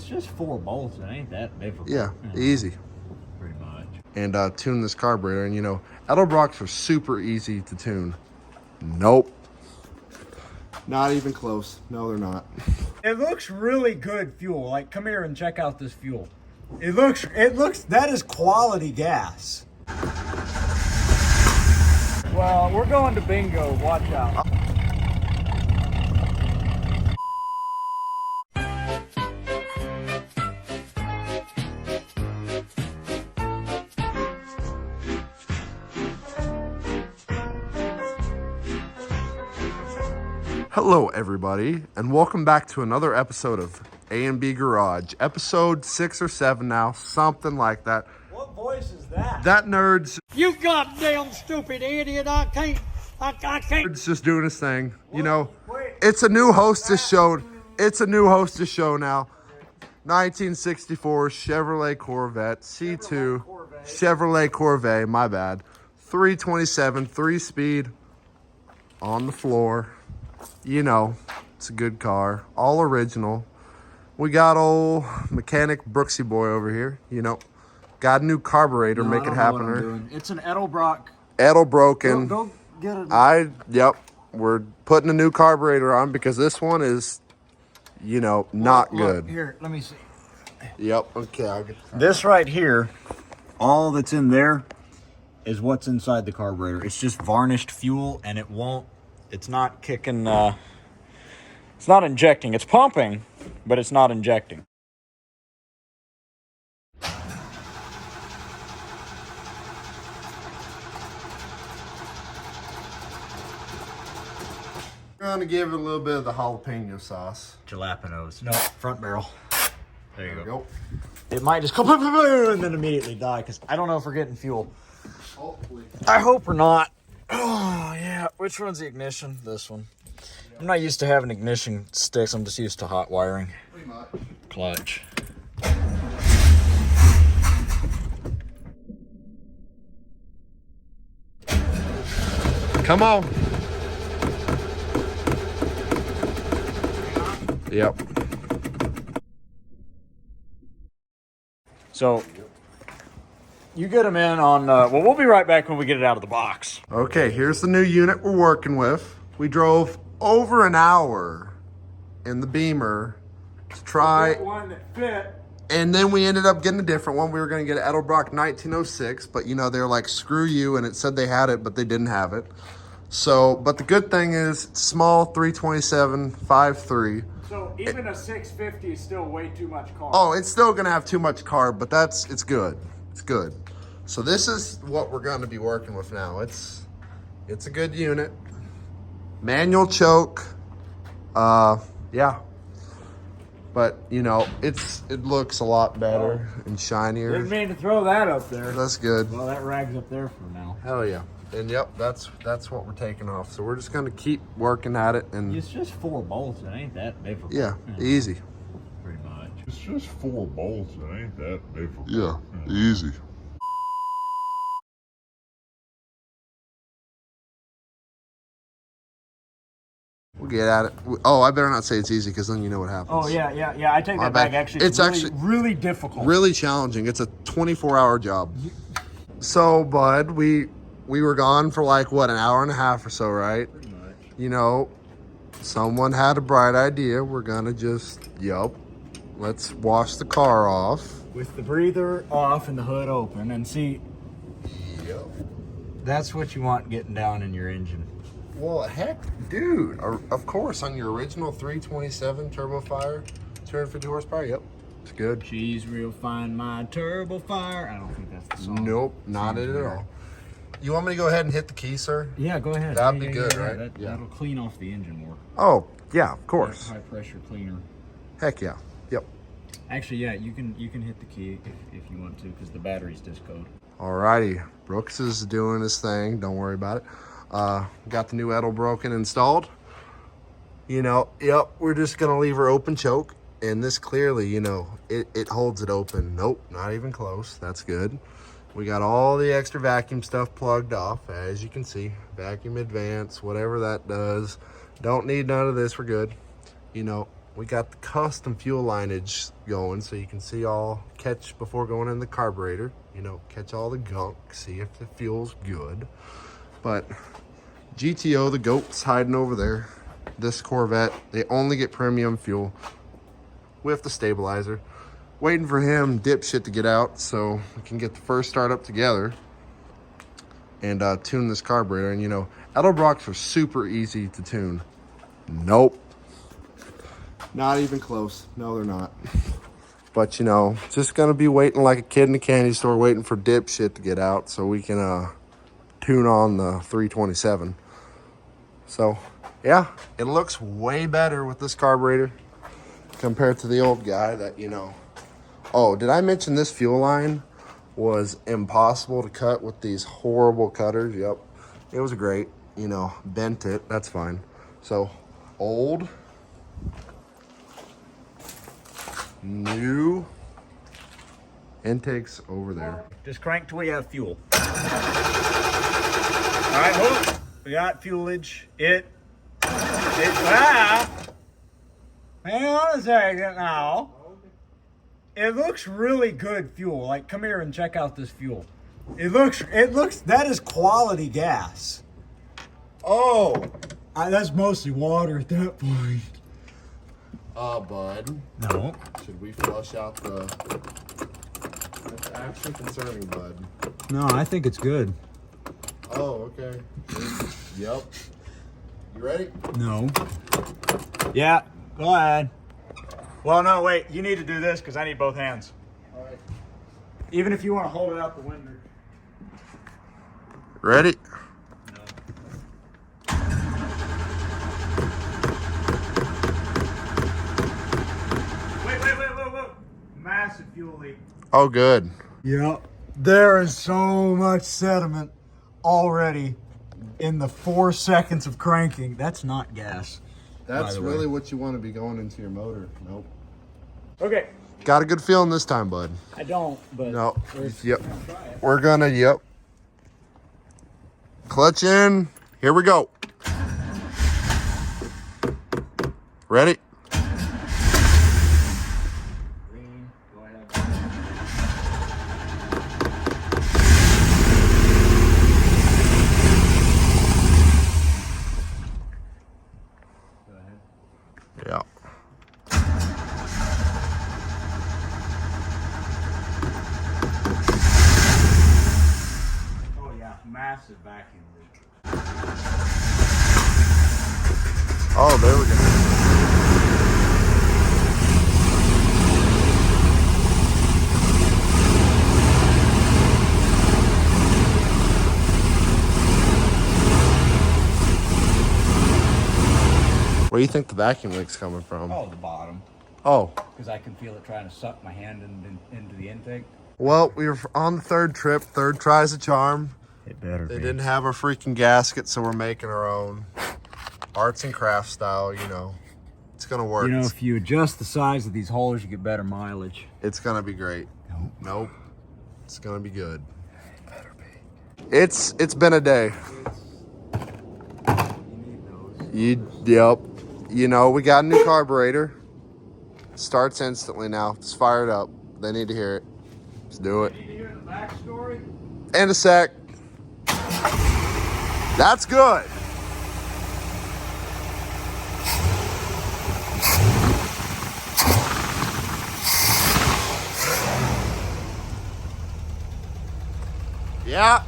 just 4 bolts. It ain't that difficult. Yeah, easy. Pretty much. And tune this carburetor. And, you know, Edelbrocks are super easy to tune. Nope. Not even close. No, they're not. It looks really good fuel. Like, come here and check out this fuel. It looks, that is quality gas. Well, we're going to bingo. Watch out. Hello, everybody, and welcome back to another episode of A&B Garage. Episode 6 or 7 now, something like that. What voice is that? That nerd's... You goddamn stupid idiot! I can't. Nerd's just doing his thing. You know, it's a new hostess show. It's a new hostess show now. 1964 Chevrolet Corvette, C2 Chevrolet Corvette, my bad. 327, 3-speed, on the floor. You know, it's a good car, all original. We got old mechanic Brooksy boy over here, you know. Got a new carburetor, make it happen. It's an Edelbrock. Edelbroken. Go get it. Yep, we're putting a new carburetor on because this one is, you know, not good. Here, let me see. Yep, okay, I'll get This right here, all that's in there is what's inside the carburetor. It's just varnished fuel, and it's not kicking, it's not injecting. It's pumping, but it's not injecting. I'm gonna give it a little bit of the jalapeno sauce. Jalapenos. No, front barrel. There you go. Yep. It might just come and then immediately die, because I don't know if we're getting fuel. Hopefully. I hope we're not. Oh, yeah. Which one's the ignition? This one. I'm not used to having ignition sticks. I'm just used to hot wiring. Pretty much. Clutch. Come on. Yep. So, you get them in on, well, we'll be right back when we get it out of the box. Okay, here's the new unit we're working with. We drove over an hour in the Beamer to try, One that fit. and then we ended up getting a different one. We were going to get an Edelbrock 1906, but you know, they're like, screw you, and it said they had it, but they didn't have it. So, but the good thing is, it's small, 327, 5.3. So even a 650 is still way too much carb. Oh, it's still gonna have too much carb, but it's good. It's good. So this is what we're gonna be working with now. It's a good unit. Manual choke. Yeah. But you know, it looks a lot better and shinier. Didn't mean to throw that up there. That's good. Well, that rag's up there for now. Hell yeah. And yep, that's what we're taking off. So we're just gonna keep working at it, and It's just 4 bolts. It ain't that difficult. yeah, easy. Pretty much. It's just 4 bolts. It ain't that difficult. Yeah, easy. We'll get at it. Oh, I better not say it's easy, because then you know what happens. Oh, yeah. I take My that bad. back. Actually, It's actually really difficult. really challenging. It's a 24-hour job. So, bud, we were gone for like, what, an hour and a half or so, right? Pretty much. You know, someone had a bright idea. We're gonna just, let's wash the car off. With the breather off and the hood open, and see, that's what you want getting down in your engine. Well, heck, dude, of course, on your original 327 Turbo Fire, 250 horsepower, yep, it's good. She's real fine, my turbo fire. I don't think that's the song. Nope, not it at all. You want me to go ahead and hit the key, sir? Yeah, go ahead. That'd be good, right? That'll clean off the engine more. Oh, yeah, of course. High pressure cleaner. Heck yeah, yep. Actually, yeah, you can hit the key if you want to, because the battery's discode. Alrighty, Brooks is doing his thing. Don't worry about it. Got the new Edelbroken installed. You know, yep, we're just gonna leave her open choke, and this clearly, you know, it holds it open. Nope, not even close. That's good. We got all the extra vacuum stuff plugged off, as you can see. Vacuum advance, whatever that does. Don't need none of this, we're good. You know, we got the custom fuel lineage going, so you can see all, catch before going in the carburetor, you know, catch all the gunk, see if the fuel's good. But GTO, the goat's hiding over there. This Corvette, they only get premium fuel with the stabilizer. Waiting for him, dipshit, to get out so we can get the first startup together and tune this carburetor. And you know, Edelbrocks are super easy to tune. Nope. Not even close. No, they're not. But you know, just gonna be waiting like a kid in a candy store waiting for dipshit to get out so we can tune on the 327. So yeah, it looks way better with this carburetor compared to the old guy that, you know. Oh, did I mention this fuel line was impossible to cut with these horrible cutters? Yep. It was great. You know, bent it. That's fine. So, old, new, intakes over there. Just crank till we have fuel. All right, look. We got fuelage. Hang on a second now. It looks really good fuel. Like, come here and check out this fuel. It looks, that is quality gas. Oh, that's mostly water at that point. Bud. No. Should we flush out the... That's actually concerning, Bud. No, I think it's good. Oh, okay. Yep. You ready? No. Yeah, go ahead. Well, no, wait. You need to do this because I need both hands. All right. Even if you want to hold it out the window. Ready? Wait. Massive fuel leak. Oh, good. Yep. There is so much sediment already in the 4 seconds of cranking. That's not gas. That's really what you want to be going into your motor. Nope. Okay. Got a good feeling this time, Bud. I don't, but... No. Yep. We're gonna, yep. Clutch in. Here we go. Ready? Green. Go ahead. Yeah. Oh, yeah. Massive vacuum leak. Oh, there we go. Where do you think the vacuum leak's coming from? Oh, the bottom. Oh. Because I can feel it trying to suck my hand into the intake. Well, we were on the third trip. Third try's a charm. It better They be. didn't have a freaking gasket, so we're making our own. Arts and crafts style, you know. It's gonna work. You know, if you adjust the size of these holes, you get better mileage. It's gonna be great. Nope. Nope. It's gonna be good. It better be. It's been a day. You need those. Yep. You know, we got a new carburetor. Starts instantly now. It's fired up. They need to hear it. Let's do it. Need to hear the backstory? In a sec. That's good. Yeah.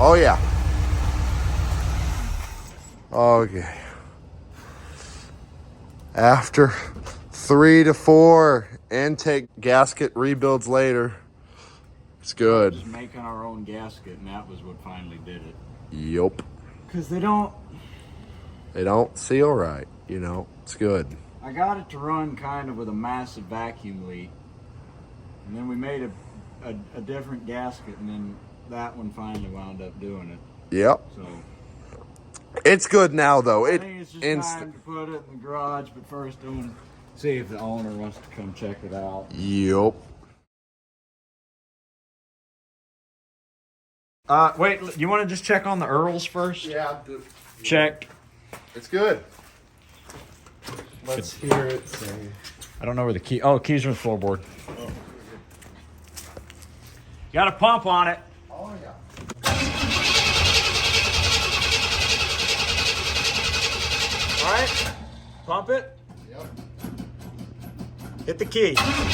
Oh, yeah. Okay. After 3 to 4 intake gasket rebuilds later, it's good. Just making our own gasket, and that was what finally did it. Yup. Because they don't seal right, you know. It's good. I got it to run kind of with a massive vacuum leak. And then we made a different gasket, and then that one finally wound up doing it. Yep. So It's good now, though. I think it's just time to put it in the garage, but first I want to see if the owner wants to come check it out. Yup. Wait, you want to just check on the Earls first? Yeah, Check. it's good. Let's hear it sing. I don't know where the key. Oh, keys are in the floorboard. Got a pump on it. Oh yeah. All right. Pump it. Yep. Hit the key. Let's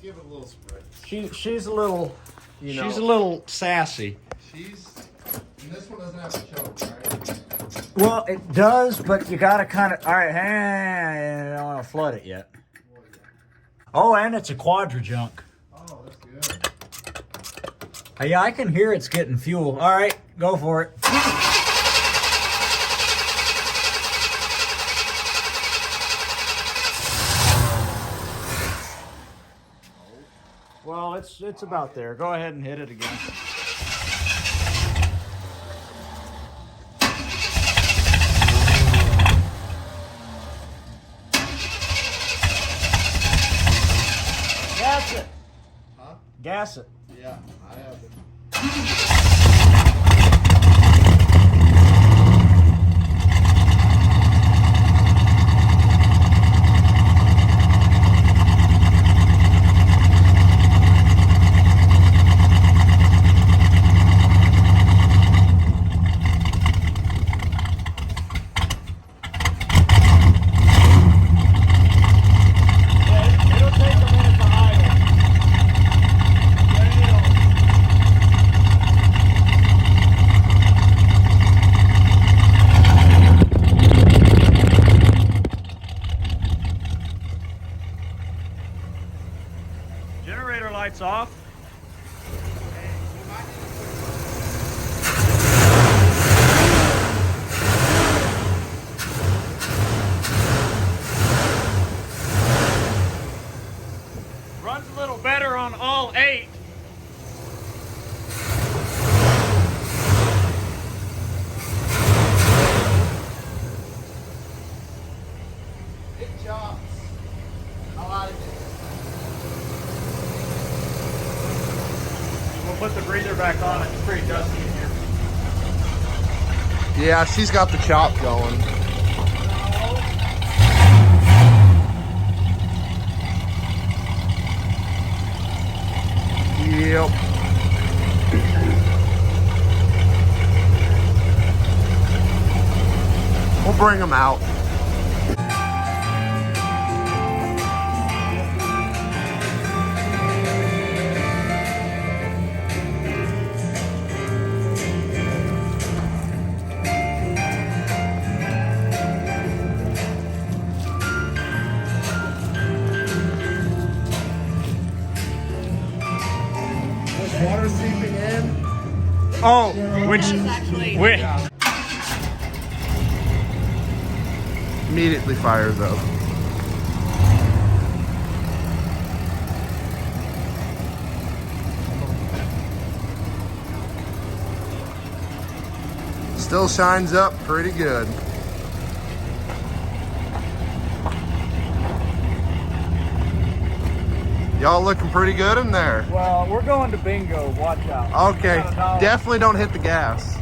give it a little spritz. She's a little. You know, She's a little sassy. and this one doesn't have a choke, right? Well, it does, but you gotta kind of. All right, I don't want to flood it yet. Oh, and it's a quadra junk. Oh, that's good. Yeah, I can hear it's getting fuel. All right, go for it. Well, it's about there. Go ahead and hit it again. Gas it. Huh? Gas it. Yeah, I have it. It'll take a minute to idle. Generator lights off. Runs a little better on all 8. It chops. I like it. We'll put the breather back on. It's pretty dusty in here. Yeah, she's got the chop going. Yep. We'll bring them out. Water seeping in. Oh, which Immediately fires up. Still shines up pretty good. Y'all looking pretty good in there. Well, we're going to bingo. Watch out. Okay, definitely don't hit the gas.